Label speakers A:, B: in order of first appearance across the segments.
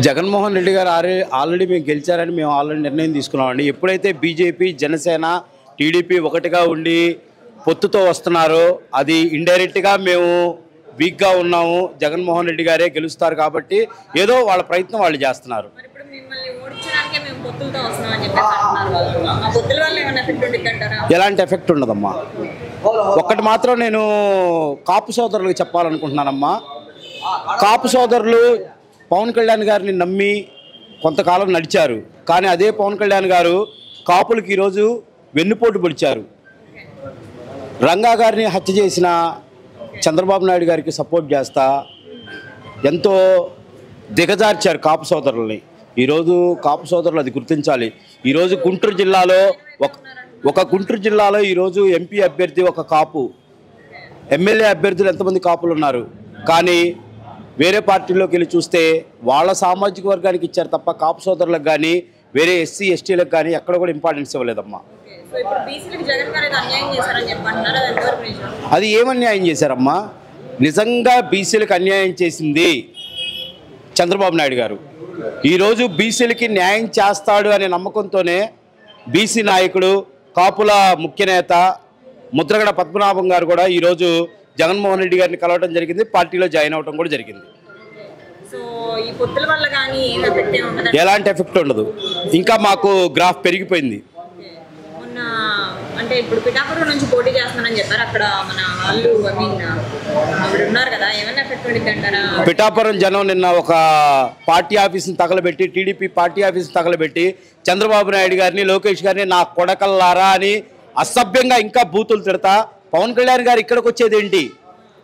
A: జగన్మోహన్ రెడ్డి గారు ఆల్రెడీ మేము గెలిచారని మేము ఆల్రెడీ నిర్ణయం తీసుకున్నామండి. ఎప్పుడైతే బీజేపీ జనసేన టీడీపీ ఒకటిగా ఉండి పొత్తుతో వస్తున్నారో అది ఇండైరెక్ట్గా మేము వీక్గా ఉన్నాము. జగన్మోహన్ రెడ్డి గారే గెలుస్తారు కాబట్టి ఏదో వాళ్ళ ప్రయత్నం వాళ్ళు చేస్తున్నారు. ఎలాంటి ఎఫెక్ట్ ఉండదమ్మా. ఒక్కటి మాత్రం నేను కాపు సోదరులకు చెప్పాలనుకుంటున్నానమ్మా. కాపు సోదరులు పవన్ కళ్యాణ్ గారిని నమ్మి కొంతకాలం నడిచారు. కానీ అదే పవన్ కళ్యాణ్ గారు కాపులకి ఈరోజు వెన్నుపోటు పొడిచారు. రంగా గారిని హత్య చేసిన చంద్రబాబు నాయుడు గారికి సపోర్ట్ చేస్తా ఎంతో దిగజార్చారు కాపు సోదరుల్ని. ఈరోజు కాపు సోదరులు అది గుర్తించాలి. ఈరోజు గుంటూరు జిల్లాలో గుంటూరు జిల్లాలో ఈరోజు ఎంపీ అభ్యర్థి ఒక కాపు, ఎమ్మెల్యే అభ్యర్థులు ఎంతమంది కాపులు ఉన్నారు. కానీ వేరే పార్టీలోకి వెళ్ళి చూస్తే వాళ్ళ సామాజిక వర్గానికి ఇచ్చారు తప్ప కాపు సోదరులకు కానీ వేరే ఎస్సీ ఎస్టీలకు కానీ ఎక్కడ కూడా ఇంపార్టెన్స్ ఇవ్వలేదమ్మా. అది ఏమన్యాయం చేశారమ్మా? నిజంగా బీసీలకు అన్యాయం చేసింది చంద్రబాబు నాయుడు గారు. ఈరోజు బీసీలకి న్యాయం చేస్తాడు అనే నమ్మకంతోనే బీసీ నాయకుడు కాపుల ముఖ్య నేత ముద్రగడ పద్మనాభం గారు కూడా ఈరోజు జగన్మోహన్ రెడ్డి గారిని కలవడం జరిగింది. పార్టీలో జాయిన్ అవ్వడం కూడా జరిగింది. ఎలాంటి ఎఫెక్ట్ ఉండదు. ఇంకా మాకు గ్రాఫ్ పెరిగిపోయింది.
B: అంటే ఇప్పుడు పిఠాపురం నుంచి పోటీ చేస్తున్నానని చెప్పారు. అక్కడ మన వాళ్ళు ఉన్నారు కదా, ఏమైనా ఎఫెక్ట్ పడింది అంటారా?
A: పిఠాపురం జనం నిన్న ఒక పార్టీ ఆఫీస్ని తగలబెట్టి, టీడీపీ పార్టీ ఆఫీస్ని తగలబెట్టి చంద్రబాబు నాయుడు గారిని, లోకేష్ గారిని నా కొడకల్లారా అని అసభ్యంగా ఇంకా బూతులు తిడతా పవన్ కళ్యాణ్ గారు ఇక్కడికి వచ్చేది ఏంటి?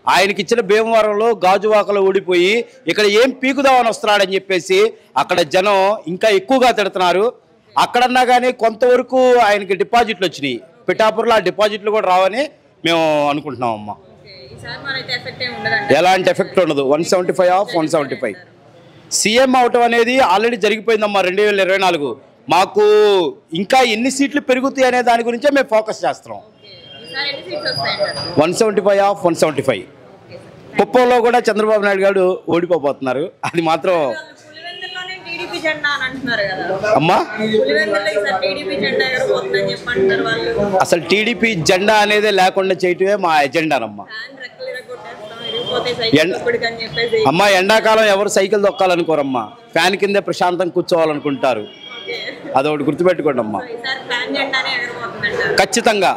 A: ఆయనకి ఇచ్చిన భీమవరంలో గాజువాకలో ఊడిపోయి ఇక్కడ ఏం పీకుదామని వస్తున్నాడని చెప్పేసి అక్కడ జనం ఇంకా ఎక్కువగా తిడుతున్నారు. అక్కడన్నా కానీ కొంతవరకు ఆయనకి డిపాజిట్లు వచ్చినాయి. పిఠాపురంలో ఆ డిపాజిట్లు కూడా రావని మేము అనుకుంటున్నాం అమ్మా. ఎలాంటి ఎఫెక్ట్ ఉండదు. 175 ఆఫ్ 175. సీఎం అవటం అనేది ఆల్రెడీ జరిగిపోయిందమ్మా 2024. మాకు ఇంకా ఎన్ని సీట్లు పెరుగుతాయి అనే దాని గురించే మేము ఫోకస్ చేస్తున్నాం. 175 ఆఫ్ 175. కుప్పంలో కూడా చంద్రబాబు నాయుడు గారు ఓడిపోతున్నారు. అది మాత్రం అమ్మా. అసలు టీడీపీ జెండా అనేది లేకుండా చేయటమే మా ఎజెండానమ్మా. అమ్మా ఎండాకాలం ఎవరు సైకిల్ దొక్కాలనుకోరమ్మా, ఫ్యాన్ కిందే ప్రశాంతంగా కూర్చోవాలనుకుంటారు. అదొకటి గుర్తుపెట్టుకోండి అమ్మా. ఖచ్చితంగా.